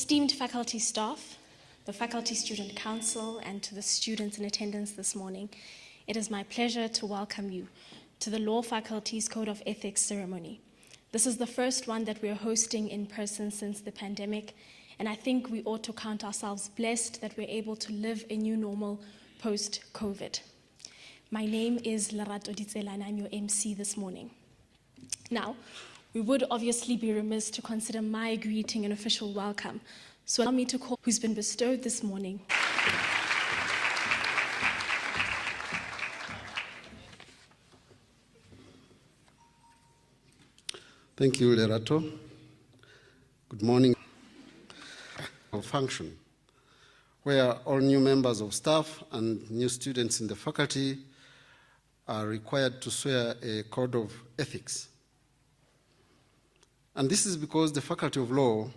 Esteemed faculty staff, the Faculty Student Council, and to the students in attendance this morning, it is my pleasure to welcome you to the Law Faculty's Code of Ethics ceremony. This is the first one that we're hosting in person since the pandemic, and I think we ought to count ourselves blessed that we're able to live a new normal post-COVID. My name is Lerato Ditsela, and I'm your MC this morning. Now, we would obviously be remiss to consider my greeting an official welcome, so allow me to call who's been bestowed this morning. Thank you, Lerato. Good morning. Of function, where all new members of staff and new students in the faculty are required to swear a code of ethics. And this is because the Faculty of Law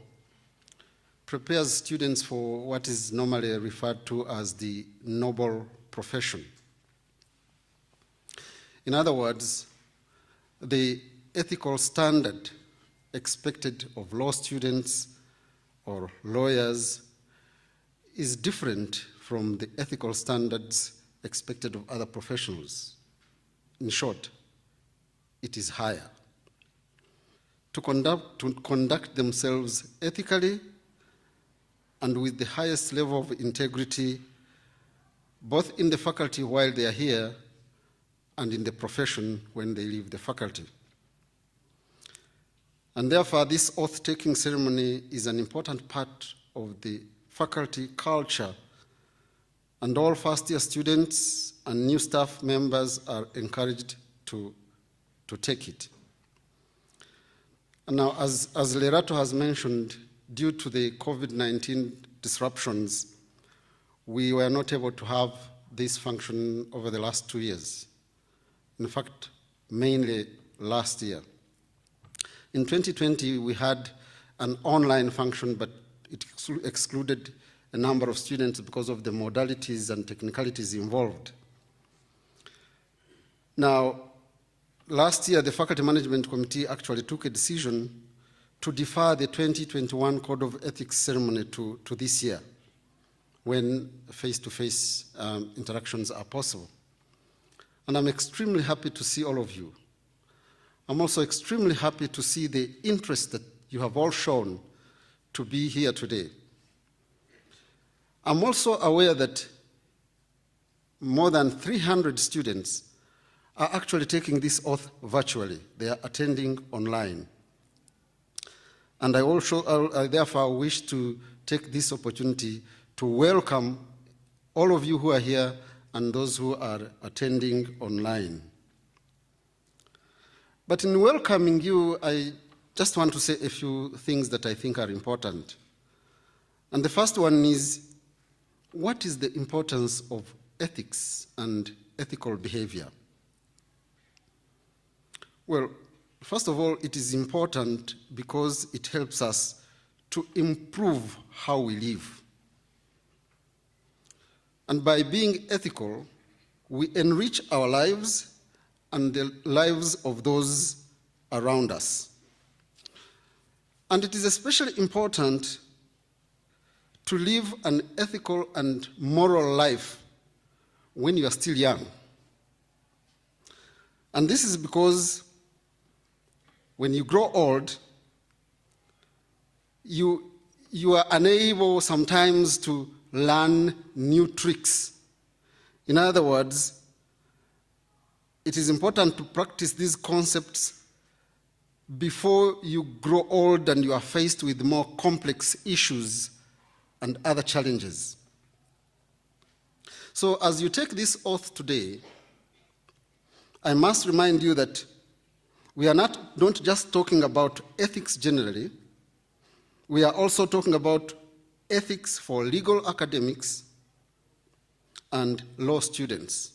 prepares students for what is normally referred to as the noble profession. In other words, the ethical standard expected of law students or lawyers is different from the ethical standards expected of other professionals. In short, it is higher. To conduct themselves ethically and with the highest level of integrity, both in the faculty while they are here and in the profession when they leave the faculty. And therefore, this oath-taking ceremony is an important part of the faculty culture, and all first-year students and new staff members are encouraged to take it. And now, as Lerato has mentioned, due to the COVID-19 disruptions, we were not able to have this function over the last 2 years. In fact, mainly last year. In 2020, we had an online function, but it excluded a number of students because of the modalities and technicalities involved. Now, last year, the Faculty Management Committee actually took a decision to defer the 2021 Code of Ethics ceremony to this year, when face-to-face interactions are possible. And I'm extremely happy to see all of you. I'm also extremely happy to see the interest that you have all shown to be here today. I'm also aware that more than 300 students are actually taking this oath virtually. They are attending online. And I therefore wish to take this opportunity to welcome all of you who are here and those who are attending online. But in welcoming you, I just want to say a few things that I think are important. And the first one is, what is the importance of ethics and ethical behavior? Well, first of all, it is important because it helps us to improve how we live. And by being ethical, we enrich our lives and the lives of those around us. And it is especially important to live an ethical and moral life when you are still young. And this is because when you grow old, you are unable sometimes to learn new tricks. In other words, it is important to practice these concepts before you grow old and you are faced with more complex issues and other challenges. So as you take this oath today, I must remind you that we are not just talking about ethics generally, we are also talking about ethics for legal academics and law students.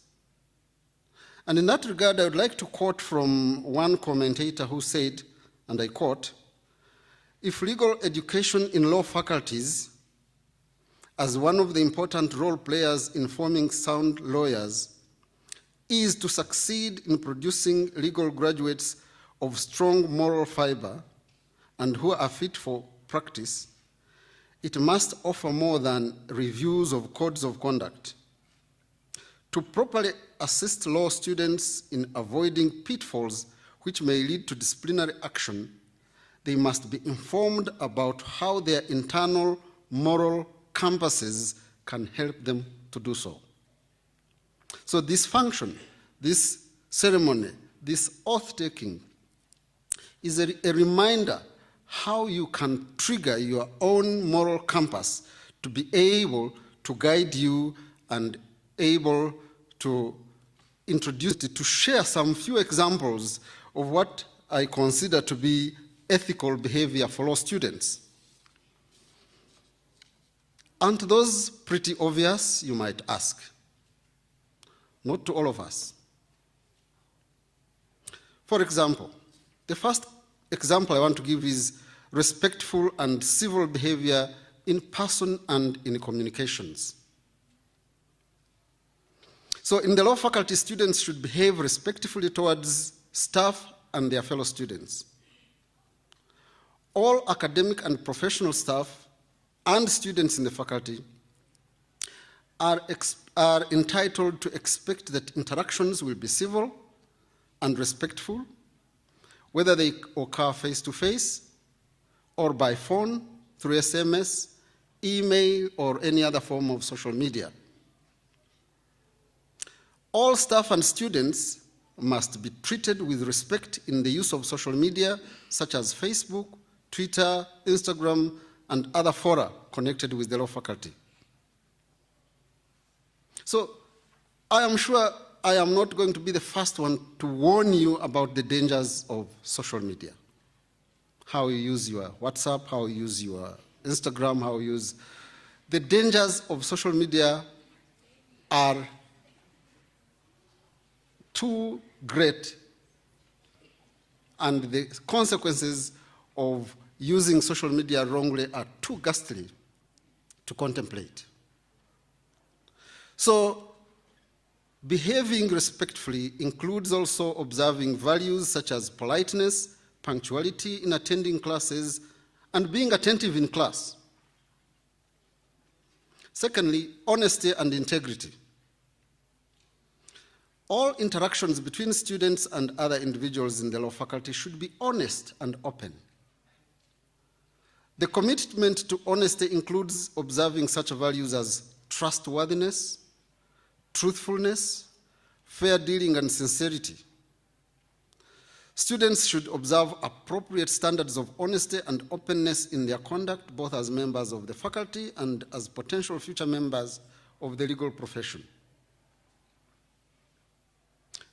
And in that regard, I would like to quote from one commentator who said, and I quote, "If legal education in law faculties, as one of the important role players in forming sound lawyers, is to succeed in producing legal graduates of strong moral fiber and who are fit for practice, it must offer more than reviews of codes of conduct. To properly assist law students in avoiding pitfalls which may lead to disciplinary action, they must be informed about how their internal moral compasses can help them to do so. So this function, this ceremony, this oath-taking is a reminder how you can trigger your own moral compass to be able to guide you and able to introduce it, to share some few examples of what I consider to be ethical behavior for law students. Aren't those pretty obvious, you might ask? Not to all of us. For example, the first example I want to give is respectful and civil behavior in person and in communications. So in the law faculty, students should behave respectfully towards staff and their fellow students. All academic and professional staff and students in the faculty are entitled to expect that interactions will be civil and respectful, whether they occur face-to-face or by phone, through SMS, email, or any other form of social media. All staff and students must be treated with respect in the use of social media, such as Facebook, Twitter, Instagram, and other fora connected with the law faculty. So I am sure I am not going to be the first one to warn you about the dangers of social media. How you use your WhatsApp, how you use your Instagram, how you use... The dangers of social media are too great, and the consequences of using social media wrongly are too ghastly to contemplate. So, behaving respectfully includes also observing values such as politeness, punctuality in attending classes, and being attentive in class. Secondly, honesty and integrity. All interactions between students and other individuals in the law faculty should be honest and open. The commitment to honesty includes observing such values as trustworthiness, truthfulness, fair dealing, and sincerity. Students should observe appropriate standards of honesty and openness in their conduct, both as members of the faculty and as potential future members of the legal profession.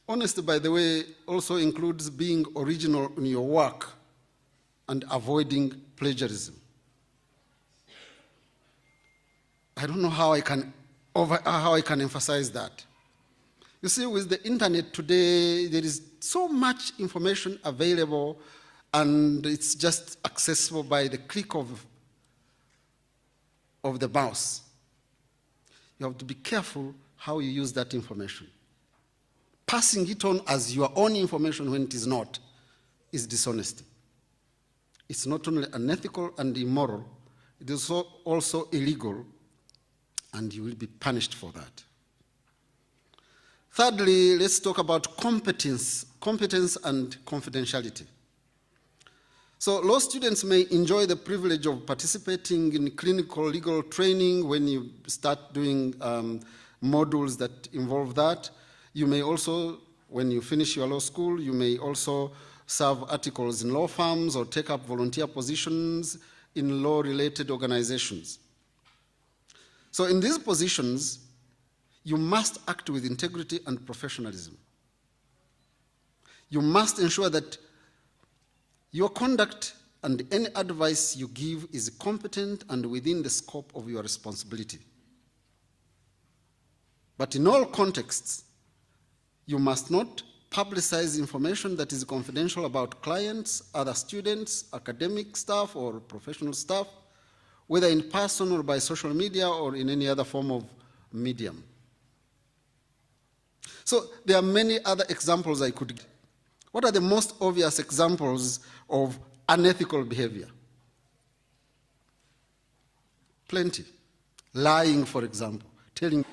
Honesty, by the way, also includes being original in your work and avoiding plagiarism. I don't know how I can emphasize that. You see, with the internet today, there is so much information available, and it's just accessible by the click of the mouse. You have to be careful how you use that information. Passing it on as your own information when it is not is dishonesty. It's not only unethical and immoral, it is also illegal, and you will be punished for that. Thirdly, let's talk about competence and confidentiality. So law students may enjoy the privilege of participating in clinical legal training when you start doing modules that involve that. You may also, when you finish your law school, you may also serve articles in law firms or take up volunteer positions in law-related organizations. So in these positions, you must act with integrity and professionalism. You must ensure that your conduct and any advice you give is competent and within the scope of your responsibility. But in all contexts, you must not publicize information that is confidential about clients, other students, academic staff, or professional staff, whether in person or by social media or in any other form of medium. So there are many other examples I could give. What are the most obvious examples of unethical behavior? Plenty. Lying, for example. Telling.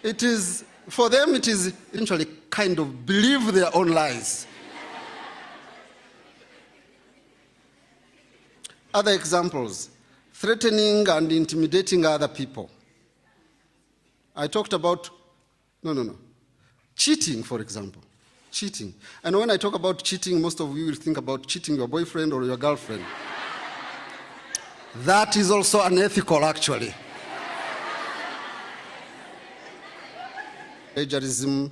It is, for them, it is eventually kind of believe their own lies. Other examples, threatening and intimidating other people. I talked about, cheating, for example. Cheating. And when I talk about cheating, most of you will think about cheating your boyfriend or your girlfriend. That is also unethical, actually. Plagiarism,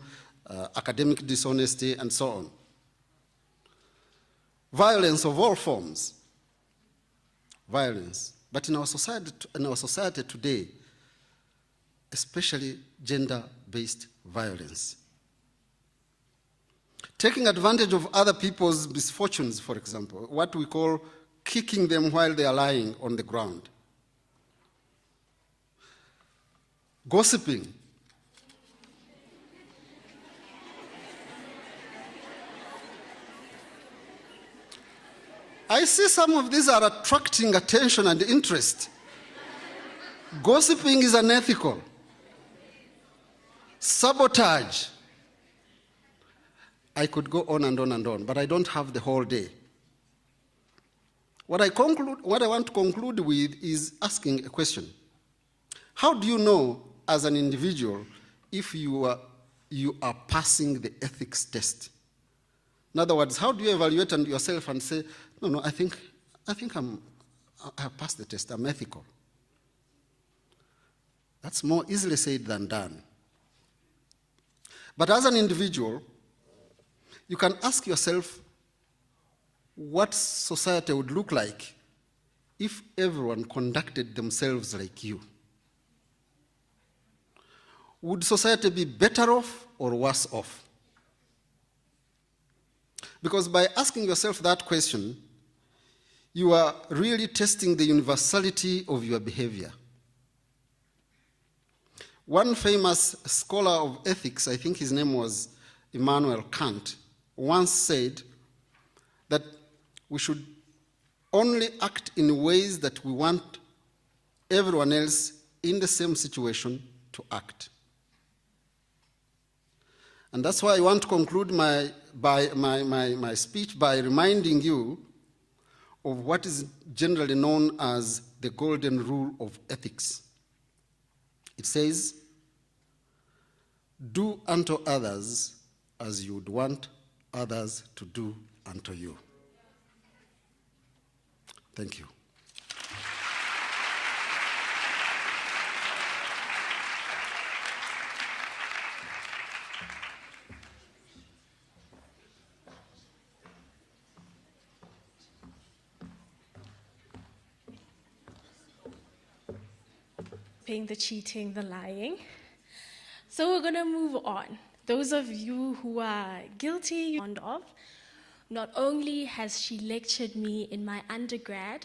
academic dishonesty, and so on. Violence of all forms. Violence. But in our society today, especially gender-based violence. Taking advantage of other people's misfortunes, for example, what we call kicking them while they are lying on the ground. Gossiping. I see some of these are attracting attention and interest. Gossiping is unethical. Sabotage. I could go on and on and on, but I don't have the whole day. What I want to conclude with is asking a question. How do you know as an individual if you are passing the ethics test? In other words, how do you evaluate yourself and say, no, I think I have passed the test, I'm ethical. That's more easily said than done. But as an individual, you can ask yourself what society would look like if everyone conducted themselves like you. Would society be better off or worse off? Because by asking yourself that question, you are really testing the universality of your behavior. One famous scholar of ethics, I think his name was Immanuel Kant, once said that we should only act in ways that we want everyone else in the same situation to act. And that's why I want to conclude my speech by reminding you of what is generally known as the golden rule of ethics. It says, do unto others as you would want others to do unto you. Thank you. The cheating, the lying. So we're going to move on. Those of you who are guilty of, not only has she lectured me in my undergrad,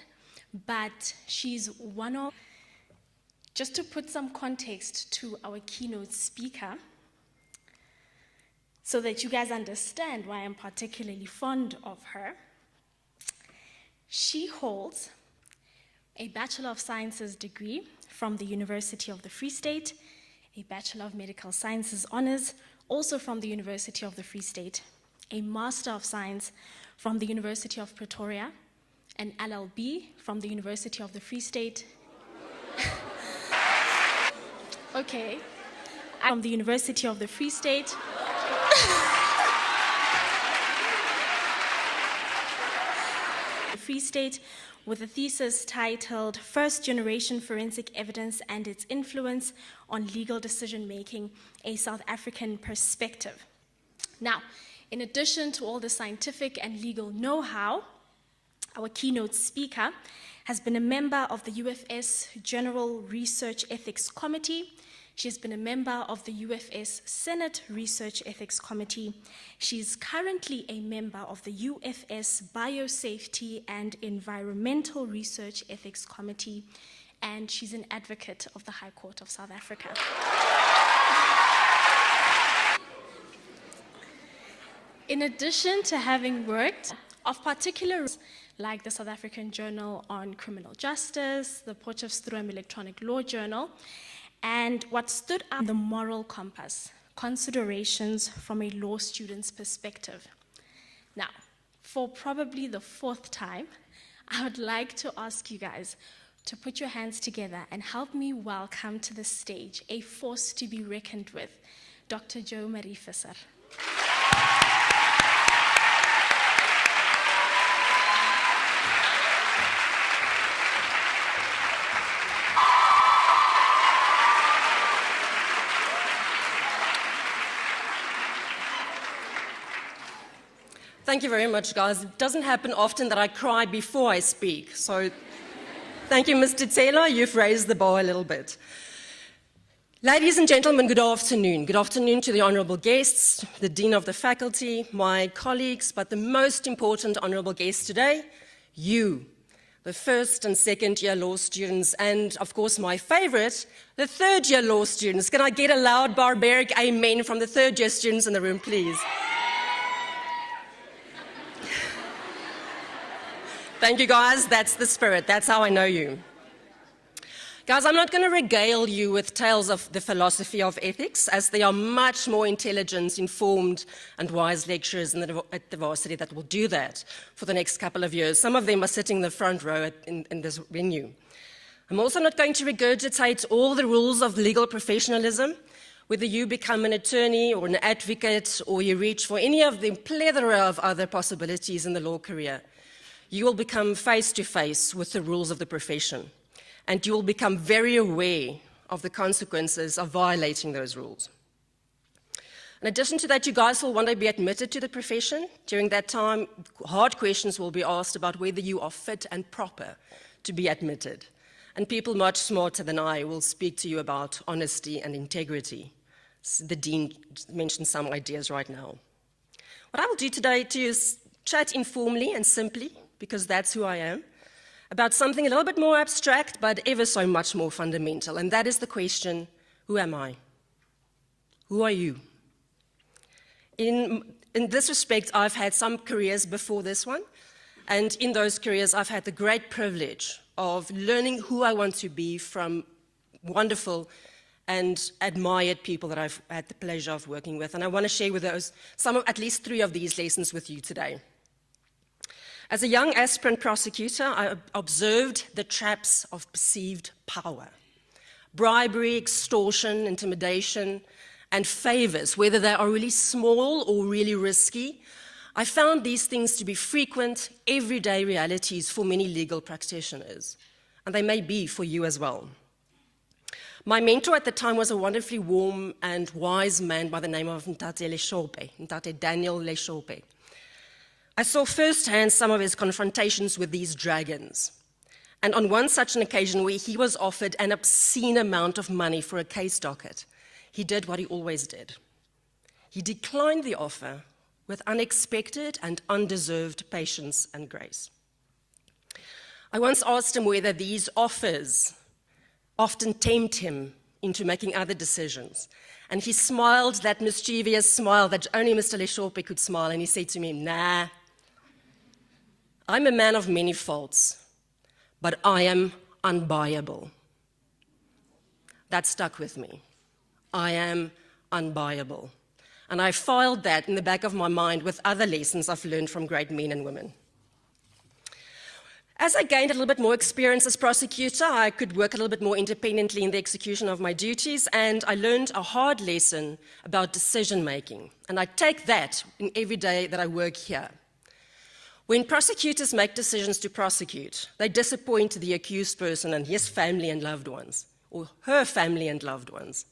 but she's one of, just to put some context to our keynote speaker, so that you guys understand why I'm particularly fond of her. She holds a Bachelor of Sciences degree from the University of the Free State, a Bachelor of Medical Sciences Honors, also from the University of the Free State, a Master of Science from the University of Pretoria, an LLB from the University of the Free State, okay, from the University of the Free State, with a thesis titled First Generation Forensic Evidence and Its Influence on Legal Decision-Making, a South African Perspective. Now, in addition to all the scientific and legal know-how, our keynote speaker has been a member of the UFS General Research Ethics Committee. She has been a member of the UFS Senate Research Ethics Committee. She's currently a member of the UFS Biosafety and Environmental Research Ethics Committee, and she's an advocate of the High Court of South Africa. In addition to having worked of particular like the South African Journal on Criminal Justice, the Potchefstroom Electronic Law Journal, and what stood out, the moral compass, considerations from a law student's perspective. Now, for probably the fourth time, I would like to ask you guys to put your hands together and help me welcome to the stage a force to be reckoned with, Dr. Jo Marie Visser. Thank you very much, guys. It doesn't happen often that I cry before I speak, so thank you, Mr. Taylor. You've raised the bar a little bit. Ladies and gentlemen, good afternoon. Good afternoon to the honourable guests, the Dean of the Faculty, my colleagues, but the most important honourable guest today, you, the first and second year law students, and of course my favourite, the third year law students. Can I get a loud barbaric amen from the third year students in the room, please? Thank you, guys. That's the spirit. That's how I know you. Guys, I'm not going to regale you with tales of the philosophy of ethics, as there are much more intelligent, informed, and wise lecturers at the varsity that will do that for the next couple of years. Some of them are sitting in the front row in this venue. I'm also not going to regurgitate all the rules of legal professionalism, whether you become an attorney or an advocate, or you reach for any of the plethora of other possibilities in the law career. You will become face-to-face with the rules of the profession, and you will become very aware of the consequences of violating those rules. In addition to that, you guys will one day be admitted to the profession. During that time, hard questions will be asked about whether you are fit and proper to be admitted. And people much smarter than I will speak to you about honesty and integrity. The Dean mentioned some ideas right now. What I will do today is chat informally and simply, because that's who I am, about something a little bit more abstract, but ever so much more fundamental, and that is the question, who am I? Who are you? In this respect, I've had some careers before this one, and in those careers, I've had the great privilege of learning who I want to be from wonderful and admired people that I've had the pleasure of working with, and I want to share with those at least 3 of these lessons with you today. As a young aspirant prosecutor, I observed the traps of perceived power. Bribery, extortion, intimidation, and favors, whether they are really small or really risky. I found these things to be frequent, everyday realities for many legal practitioners, and they may be for you as well. My mentor at the time was a wonderfully warm and wise man by the name of Ntate Daniel Leshope. I saw firsthand some of his confrontations with these dragons. And on one such an occasion where he was offered an obscene amount of money for a case docket, he did what he always did. He declined the offer with unexpected and undeserved patience and grace. I once asked him whether these offers often tempt him into making other decisions. And he smiled that mischievous smile that only Mr. Leshope could smile, and he said to me, "Nah, I'm a man of many faults, but I am unbuyable." That stuck with me. I am unbuyable. And I filed that in the back of my mind with other lessons I've learned from great men and women. As I gained a little bit more experience as prosecutor, I could work a little bit more independently in the execution of my duties, and I learned a hard lesson about decision-making. And I take that in every day that I work here. When prosecutors make decisions to prosecute, they disappoint the accused person and his family and loved ones, or her family and loved ones.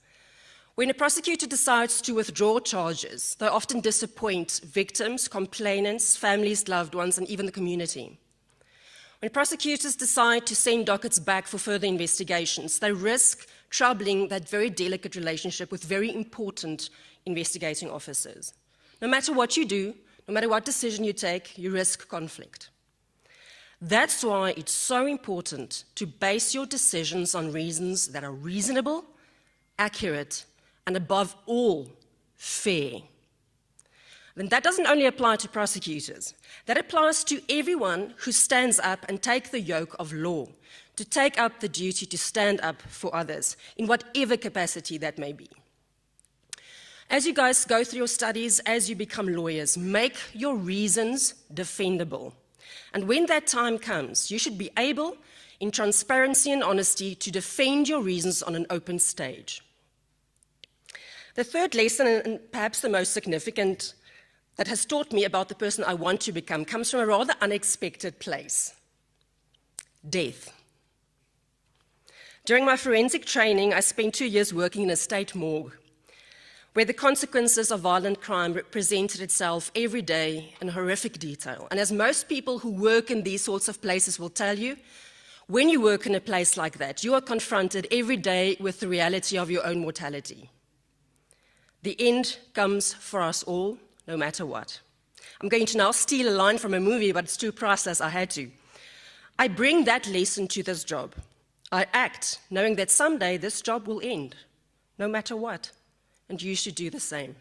When a prosecutor decides to withdraw charges, they often disappoint victims, complainants, families, loved ones, and even the community. When prosecutors decide to send dockets back for further investigations, they risk troubling that very delicate relationship with very important investigating officers. No matter what you do, no matter what decision you take, you risk conflict. That's why it's so important to base your decisions on reasons that are reasonable, accurate, and above all, fair. then that doesn't only apply to prosecutors. That applies to everyone who stands up and takes the yoke of law, to take up the duty to stand up for others, in whatever capacity that may be. As you guys go through your studies, as you become lawyers, make your reasons defendable. And when that time comes, you should be able, in transparency and honesty, to defend your reasons on an open stage. The third lesson, and perhaps the most significant, that has taught me about the person I want to become comes from a rather unexpected place: death. During my forensic training, I spent 2 years working in a state morgue, where the consequences of violent crime represented itself every day in horrific detail. And as most people who work in these sorts of places will tell you, when you work in a place like that, you are confronted every day with the reality of your own mortality. The end comes for us all, no matter what. I'm going to now steal a line from a movie, but it's too priceless, I had to. I bring that lesson to this job. I act knowing that someday this job will end, no matter what, and you should do the same.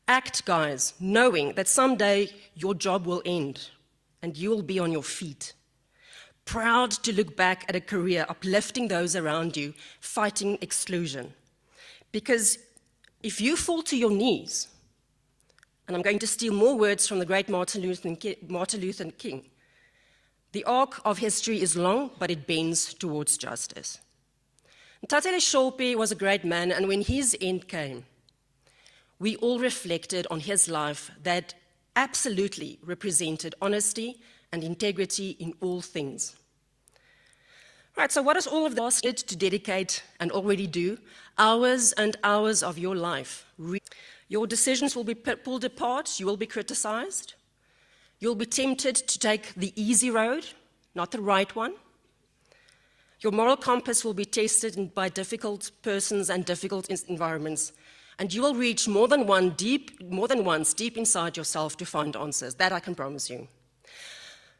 Act, guys, knowing that someday your job will end and you will be on your feet, proud to look back at a career uplifting those around you, fighting exclusion. Because if you fall to your knees, and I'm going to steal more words from the great Martin Luther King, the arc of history is long, but it bends towards justice. Untitled was a great man, and when his end came, we all reflected on his life that absolutely represented honesty and integrity in all things. Right, so what is all of this to dedicate, and already do, hours and hours of your life? Your decisions will be pulled apart, you will be criticized, you'll be tempted to take the easy road, not the right one. Your moral compass will be tested by difficult persons and difficult environments, and you will reach more than once deep inside yourself to find answers. That I can promise you.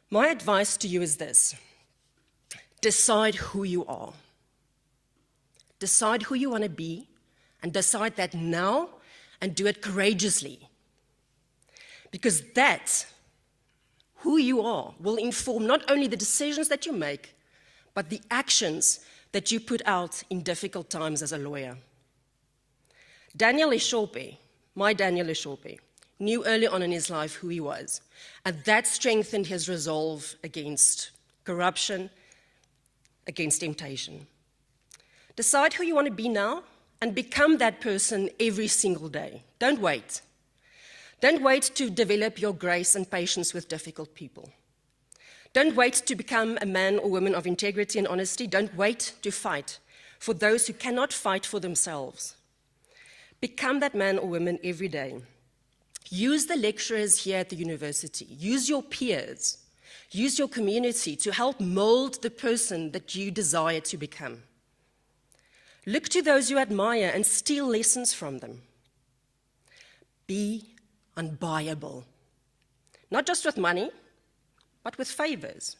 My advice to you is this: decide who you are. Decide who you want to be, and decide that now, and do it courageously. Because that, who you are, will inform not only the decisions that you make, but the actions that you put out in difficult times as a lawyer. Daniel Eshope, my Daniel Eshope, knew early on in his life who he was, and that strengthened his resolve against corruption, against temptation. Decide who you want to be now and become that person every single day. Don't wait. Don't wait to develop your grace and patience with difficult people. Don't wait to become a man or woman of integrity and honesty. Don't wait to fight for those who cannot fight for themselves. Become that man or woman every day. Use the lecturers here at the university. Use your peers. Use your community to help mold the person that you desire to become. Look to those you admire and steal lessons from them. Be unbuyable. Not just with money, but with favors.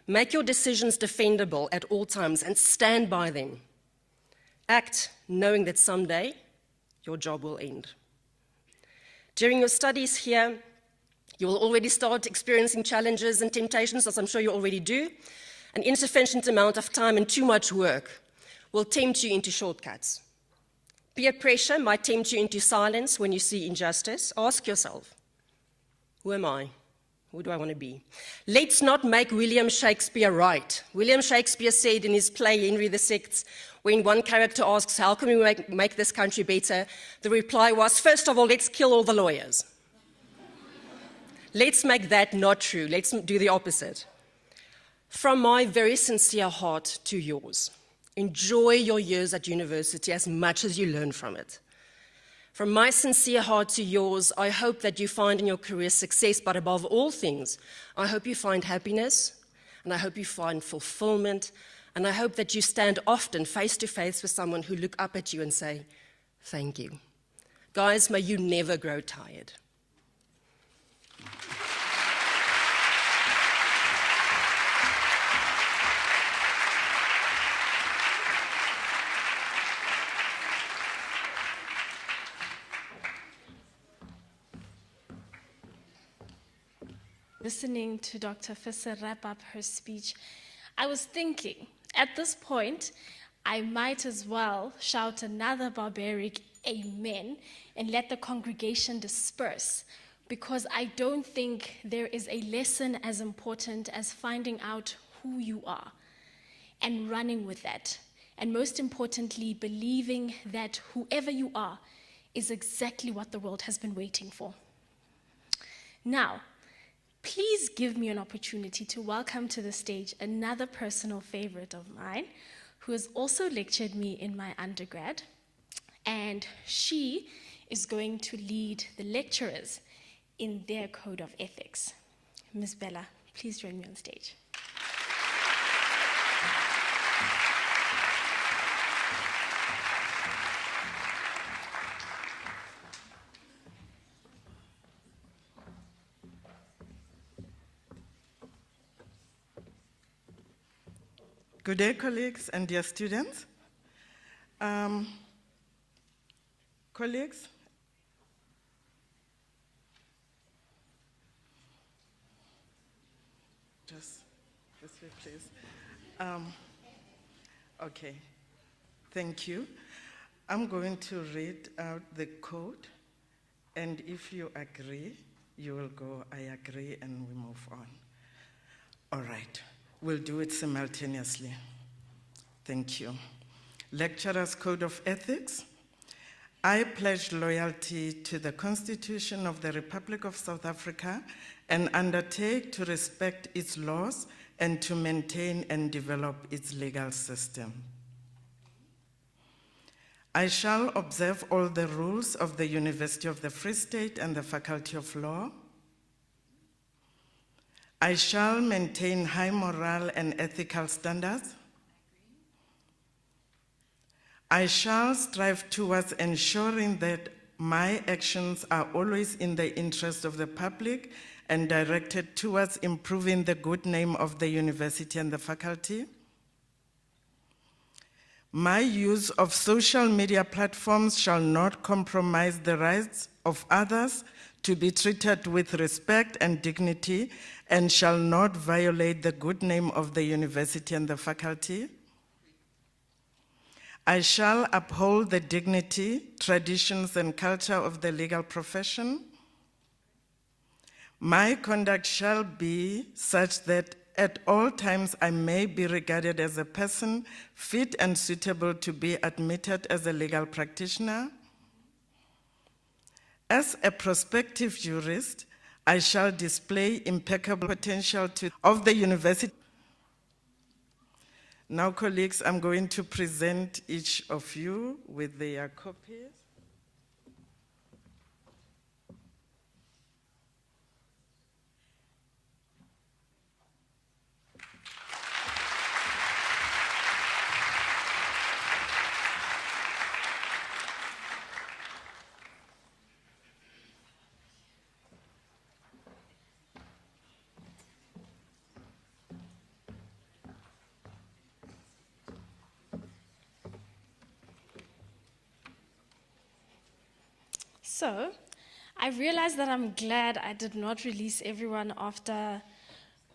Make your decisions defendable at all times and stand by them. Act knowing that someday your job will end. During your studies here, you will already start experiencing challenges and temptations, as I'm sure you already do. An insufficient amount of time and too much work will tempt you into shortcuts. Peer pressure might tempt you into silence when you see injustice. Ask yourself, who am I? Who do I want to be? Let's not make William Shakespeare right. William Shakespeare said in his play, Henry VI, when one character asks, how can we make this country better? The reply was, first of all, let's kill all the lawyers. Let's make that not true. Let's do the opposite. From my very sincere heart to yours, enjoy your years at university as much as you learn from it. From my sincere heart to yours, I hope that you find in your career success, but above all things, I hope you find happiness, and I hope you find fulfillment, and I hope that you stand often face to face with someone who look up at you and say, thank you. Guys, may you never grow tired. listening to Dr. Visser wrap up her speech, I was thinking, at this point, I might as well shout another barbaric amen and let the congregation disperse, because I don't think there is a lesson as important as finding out who you are and running with that. And most importantly, believing that whoever you are is exactly what the world has been waiting for. Now, please give me an opportunity to welcome to the stage another personal favorite of mine, who has also lectured me in my undergrad, and she is going to lead the lecturers in their code of ethics. Ms. Bella, please join me on stage. Good day, colleagues and dear students. Colleagues, just this way, please. Okay, thank you. I'm going to read out the code, and if you agree, you will go, I agree, and we move on. All right. We'll do it simultaneously. Thank you. Lecturer's Code of Ethics. I pledge loyalty to the Constitution of the Republic of South Africa and undertake to respect its laws and to maintain and develop its legal system. I shall observe all the rules of the University of the Free State and the Faculty of Law. I shall maintain high moral and ethical standards. I shall strive towards ensuring that my actions are always in the interest of the public and directed towards improving the good name of the university and the faculty. My use of social media platforms shall not compromise the rights of others to be treated with respect and dignity, and shall not violate the good name of the university and the faculty. I shall uphold the dignity, traditions, and culture of the legal profession. My conduct shall be such that at all times I may be regarded as a person fit and suitable to be admitted as a legal practitioner. As a prospective jurist, I shall display impeccable potential of the university. Now, colleagues, I'm going to present each of you with their copies. So, I realized that I'm glad I did not release everyone after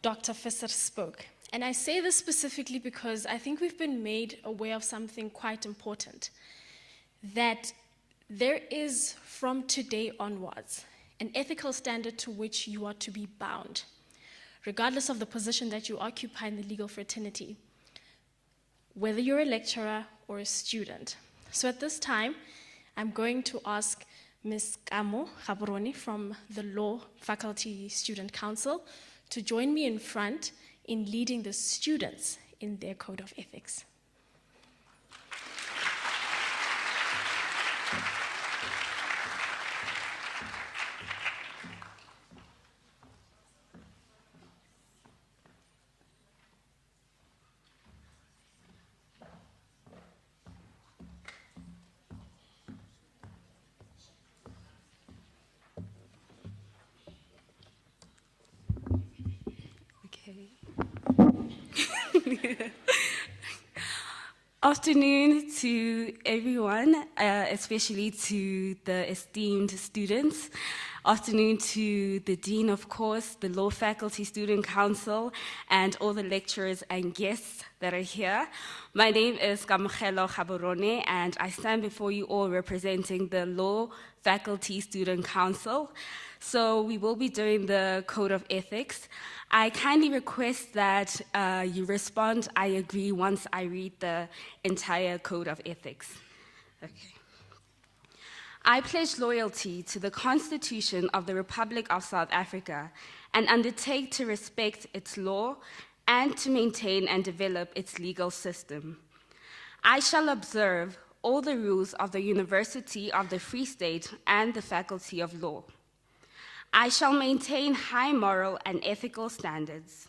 Dr. Visser spoke. And I say this specifically because I think we've been made aware of something quite important, that there is, from today onwards, an ethical standard to which you are to be bound, regardless of the position that you occupy in the legal fraternity, whether you're a lecturer or a student. So at this time, I'm going to ask Ms. Kamo Gaborone from the Law Faculty Student Council to join me in front in leading the students in their code of ethics. Afternoon to everyone, especially to the esteemed students. Afternoon to the Dean, of course, the Law Faculty Student Council, and all the lecturers and guests that are here. My name is Kamogelo Gaborone, and I stand before you all representing the Law Faculty Student Council. So we will be doing the Code of Ethics. I kindly request that you respond, I agree, once I read the entire Code of Ethics. Okay. I pledge loyalty to the Constitution of the Republic of South Africa and undertake to respect its law and to maintain and develop its legal system. I shall observe all the rules of the University of the Free State and the Faculty of Law. I shall maintain high moral and ethical standards.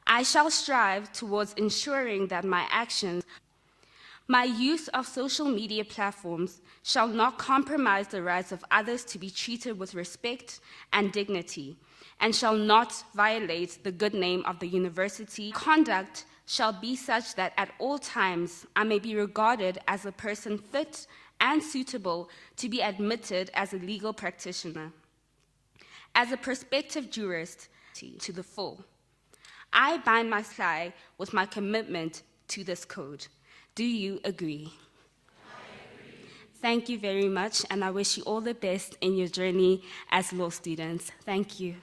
I shall strive towards ensuring that my use of social media platforms shall not compromise the rights of others to be treated with respect and dignity, and shall not violate the good name of the university. Conduct shall be such that at all times I may be regarded as a person fit and suitable to be admitted as a legal practitioner. As a prospective jurist, to the full. I bind my fly with my commitment to this code. Do you agree? I agree. Thank you very much, and I wish you all the best in your journey as law students. Thank you.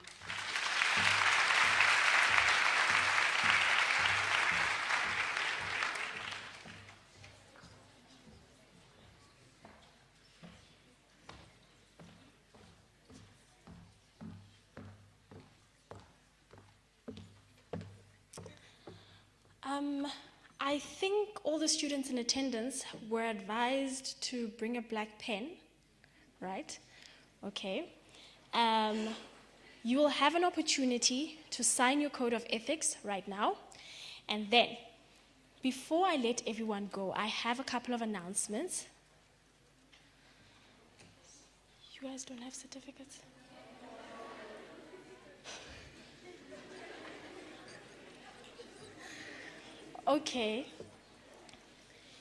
I think all the students in attendance were advised to bring a black pen, right? Okay. You will have an opportunity to sign your code of ethics right now. And then, before I let everyone go, I have a couple of announcements. You guys don't have certificates? Okay,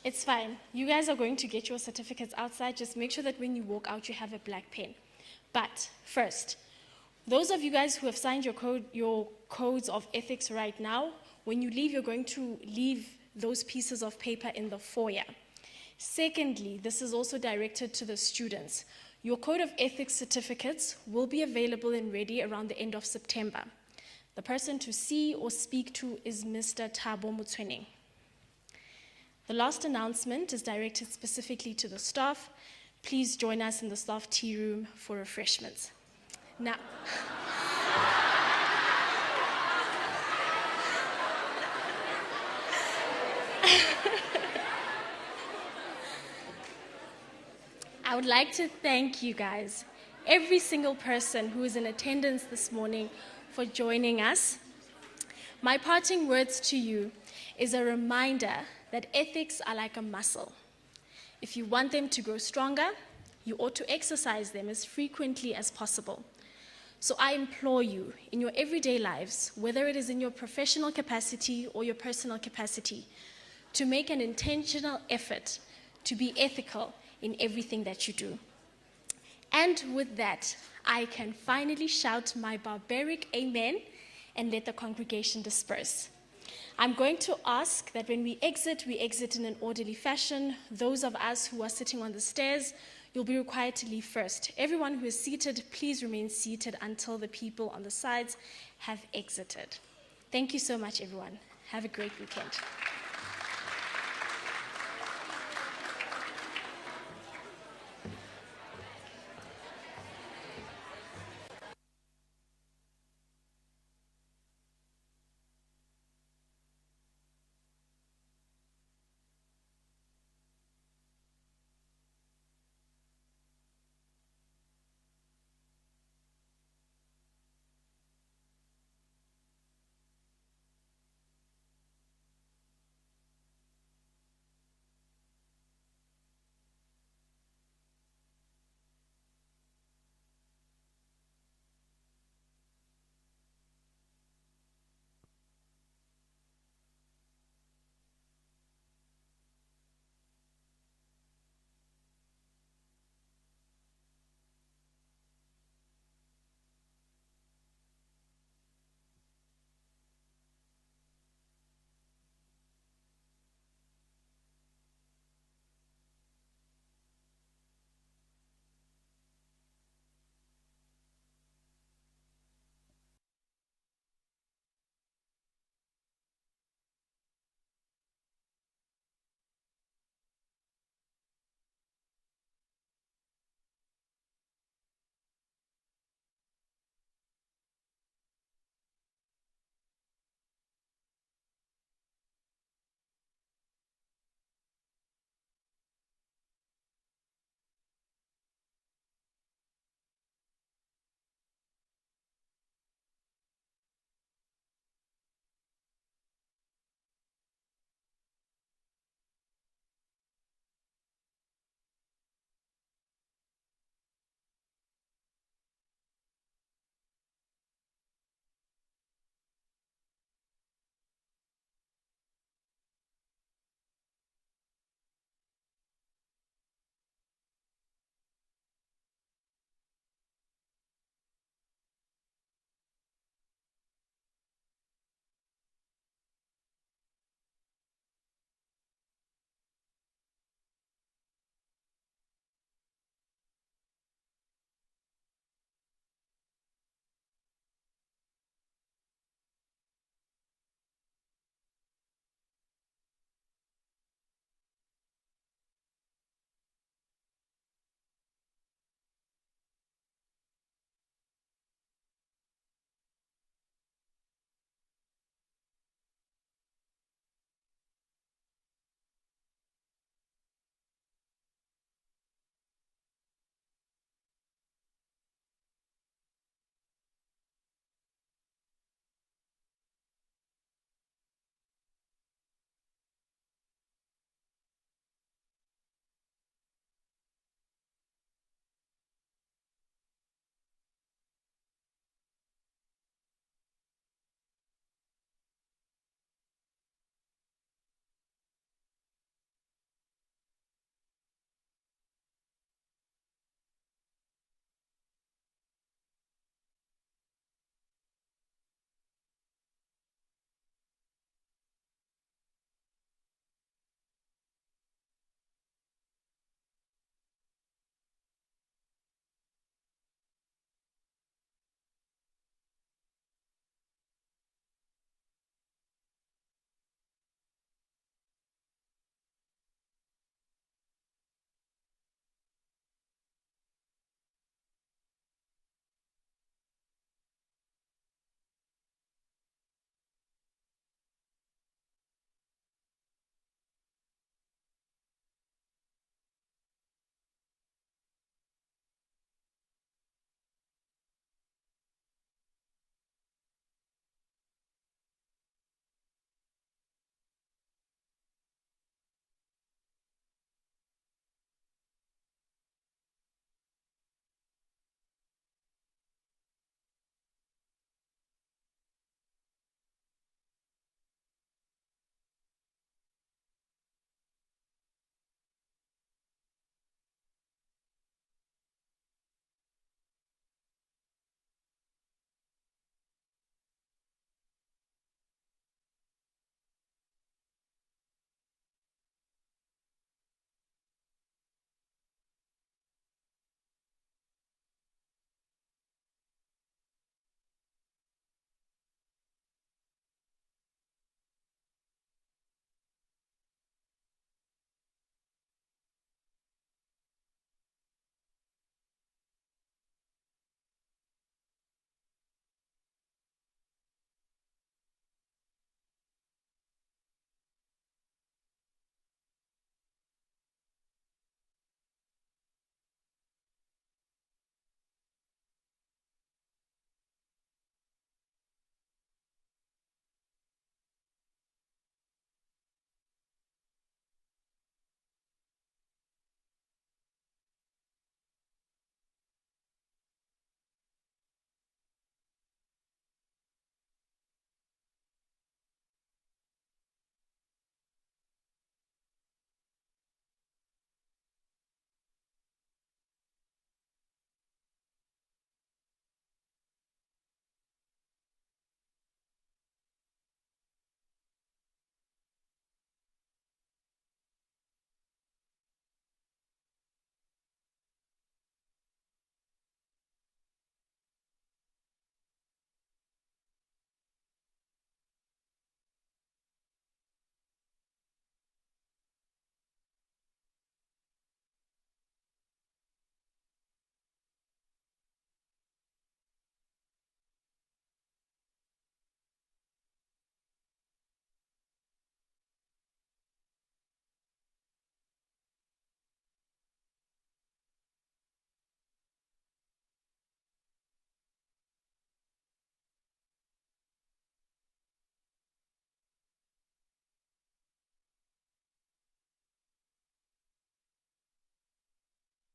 it's fine. You guys are going to get your certificates outside. Just make sure that when you walk out, you have a black pen. But first, those of you guys who have signed your codes of ethics right now, when you leave, you're going to leave those pieces of paper in the foyer. Secondly, this is also directed to the students. Your code of ethics certificates will be available and ready around the end of September. The person to see or speak to is Mr. Thabo Mutshweneng. The last announcement is directed specifically to the staff. Please join us in the staff tea room for refreshments. Now, I would like to thank you guys, every single person who is in attendance this morning, for joining us. My parting words to you is a reminder that ethics are like a muscle. If you want them to grow stronger, you ought to exercise them as frequently as possible. So I implore you, in your everyday lives, whether it is in your professional capacity or your personal capacity, to make an intentional effort to be ethical in everything that you do. And with that, I can finally shout my barbaric amen and let the congregation disperse. I'm going to ask that when we exit in an orderly fashion. Those of us who are sitting on the stairs, you'll be required to leave first. Everyone who is seated, please remain seated until the people on the sides have exited. Thank you so much, everyone. Have a great weekend.